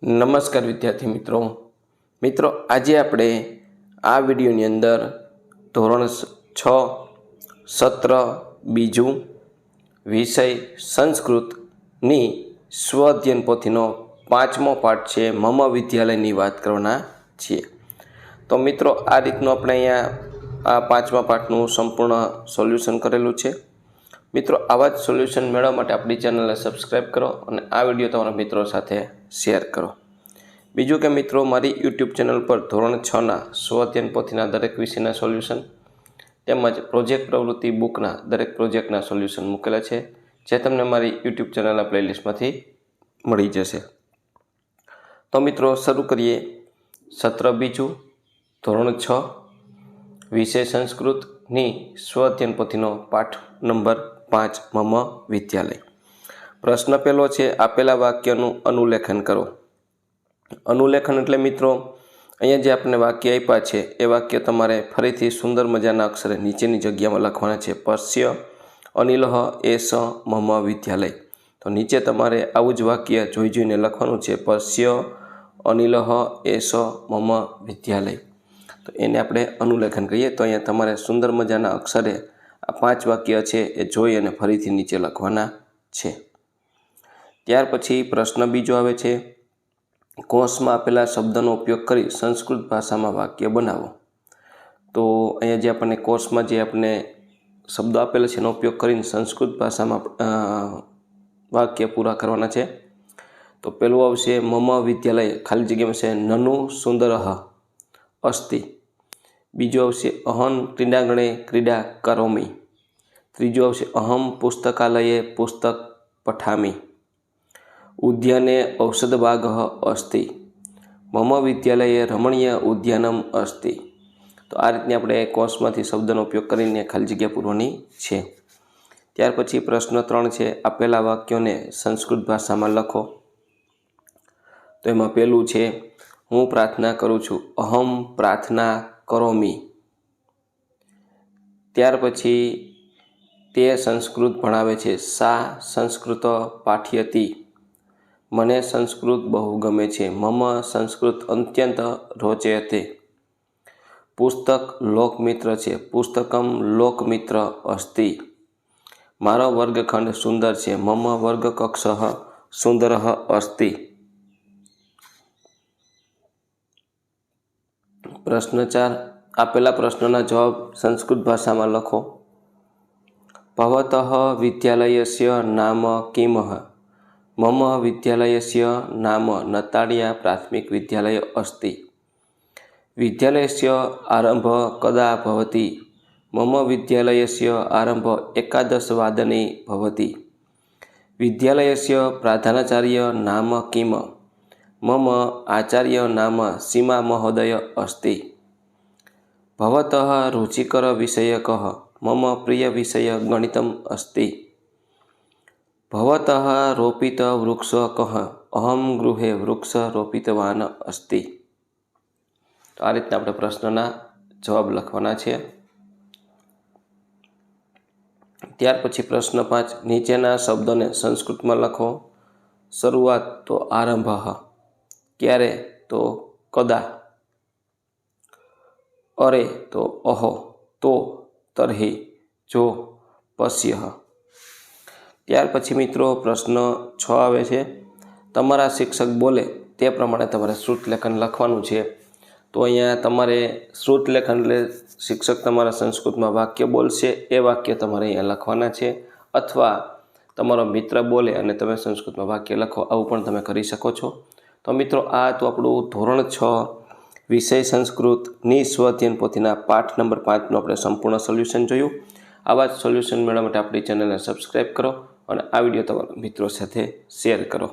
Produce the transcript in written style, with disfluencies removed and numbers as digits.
નમસ્કાર વિદ્યાર્થી મિત્રો આજે આપણે આ વિડીયોની અંદર ધોરણ 6 સત્ર બીજું વિષય સંસ્કૃતની સ્વ અધ્યયન પોથીનો 5મો પાઠ છે મમ વિદ્યાલયની વાત કરવાના છીએ। તો મિત્રો આ રીતનું આપણે અહીંયા આ 5મા પાઠનું સંપૂર્ણ સોલ્યુશન કરેલું છે। મિત્રો આવા જ સોલ્યુશન મેળવવા માટે આપણી ચેનલને સબસ્ક્રાઈબ કરો અને આ વિડીયો તમારા મિત્રો સાથે શેર કરો। બીજું કે મિત્રો મારી યુટ્યુબ ચેનલ પર ધોરણ 6ના સ્વ અધ્યયન પોથીના દરેક વિષયના સોલ્યુશન તેમજ પ્રોજેક્ટ પ્રવૃત્તિ બુકના દરેક પ્રોજેક્ટના સોલ્યુશન મૂકેલા છે, જે તમને મારી યુટ્યુબ ચેનલના પ્લેલિસ્ટમાંથી મળી જશે। તો મિત્રો શરૂ કરીએ સત્ર બીજું ધોરણ 6 વિષય સંસ્કૃતની સ્વ અધ્યયન પોથીનો પાઠ નંબર 5 મમ વિદ્યાલય। પ્રશ્ન પહેલો છે, આપેલા વાક્યનું અનુલેખન કરો। અનુલેખન એટલે મિત્રો અહીંયા જે આપણે વાક્ય આપ્યા છે એ વાક્ય તમારે ફરીથી સુંદર મજાના અક્ષરે નીચેની જગ્યામાં લખવાના છે। પશ્ય અનિલઃ એસ મમ વિદ્યાલય। તો નીચે તમારે આવું જ વાક્ય જોઈને લખવાનું છે, પશ્ય અનિલઃ એસ મમ વિદ્યાલય। તો એને આપણે અનુલેખન કહીએ। તો અહીંયા તમારે સુંદર મજાના અક્ષરે આ 5 વાક્ય છે એ જોઈ અને ફરીથી નીચે લખવાના છે। ત્યાર પછી પ્રશ્ન બીજો આવે છે, કોષમાં આપેલા શબ્દનો ઉપયોગ કરી સંસ્કૃત ભાષામાં વાક્ય બનાવો। તો અહીંયા જે આપણને કોષમાં જે આપણે શબ્દો આપેલા છે એનો ઉપયોગ કરીને સંસ્કૃત ભાષામાં વાક્ય પૂરા કરવાના છે। તો પહેલું આવશે મમ વિદ્યાલય ખાલી જગ્યામાં છે નનુ સુંદરઃ અસ્તિ। બીજું આવશે અહં ક્રીડાંગણે ક્રીડા કરોમિ। ત્રીજું આવશે અહમ પુસ્તકાલયે પુસ્તક પઠામિ। ઉદ્યાને ઔષધબાગઃ અસ્તિ। મમ વિદ્યાલયે રમણીય ઉદ્યાનમ અસ્તિ। તો આ રીતની આપણે કોષમાંથી શબ્દનો ઉપયોગ કરીને ખાલી જગ્યા પૂરવાની છે। ત્યાર પછી પ્રશ્ન 3 છે, આપેલા વાક્યોને સંસ્કૃત ભાષામાં લખો। તો એમાં પહેલું છે, હું પ્રાર્થના કરું છું, અહમ પ્રાર્થના કરોમિ। ત્યાર પછી તે સંસ્કૃત ભણાવે છે, સા સંસ્કૃત પાઠયતિ। મને સંસ્કૃત બહુ ગમે છે, મમ સંસ્કૃત અત્યંત રોચયતે। પુસ્તક લોકમિત્ર છે, પુસ્તકમ લોકમિત્ર અસ્તિ। મારો વર્ગખંડ સુંદર છે, મમ વર્ગકક્ષઃ સુંદરઃ અસ્તિ। પ્રશ્ન 4, આપેલા પ્રશ્નના જવાબ સંસ્કૃત ભાષામાં લખો। ભવતઃ વિદ્યાલયસ્ય નામ કિમઃ? મમ વિદ્યાલયસ્ય નામ નતાડિયા પ્રાથમિક વિદ્યાલય અસ્તિ। વિદ્યાલયસ્ય આરંભ કદા ભવતિ? મમ વિદ્યાલયસ્ય આરંભ 11 વાદને ભવતિ। વિદ્યાલયસ્ય પ્રધાનાચાર્ય નામ કિમ? મમ આચાર્ય નામ સીમા મહોદય અસ્તિ। ભવતઃ રુચિકર વિષય કઃ? મમ પ્રિય વિષય ગણિતમ અસ્તિ। ભવતઃ રોપિત વૃક્ષ કઃ? અહમ ગૃહે વૃક્ષ રોપિતવાન અસ્તિ। તો આ રીતના આપણે પ્રશ્નના જવાબ લખવાના છે। ત્યાર પછી પ્રશ્ન 5, નીચેના શબ્દોને સંસ્કૃતમાં લખો। શરૂઆત તો આરંભઃ, ક્યારે તો કદા, અરે તો અહો, તો તર્હિ, જો પશ્યઃ। ત્યાર પછી મિત્રો પ્રશ્ન 6 આવે છે, તમારા શિક્ષક બોલે તે પ્રમાણે તમારે શ્રુતલેખન લખવાનું છે। તો અહીંયા તમારે શ્રુતલેખન એટલે શિક્ષક તમારા સંસ્કૃતમાં વાક્ય બોલશે એ વાક્ય તમારે અહીંયા લખવાના છે, અથવા તમારો મિત્ર બોલે અને તમે સંસ્કૃતમાં વાક્ય લખો, આવું પણ તમે કરી શકો છો। તો મિત્રો આ તો આપણું ધોરણ 6 વિષય સંસ્કૃતની સ્વ અધ્યયન પોથીના પાઠ નંબર 5નું આપણે સંપૂર્ણ સોલ્યુશન જોયું। આવા જ સોલ્યુશન મેળવવા માટે આપણી ચેનલને સબસ્ક્રાઈબ કરો અને આ વિડીયો તમારા મિત્રો સાથે શેર કરો।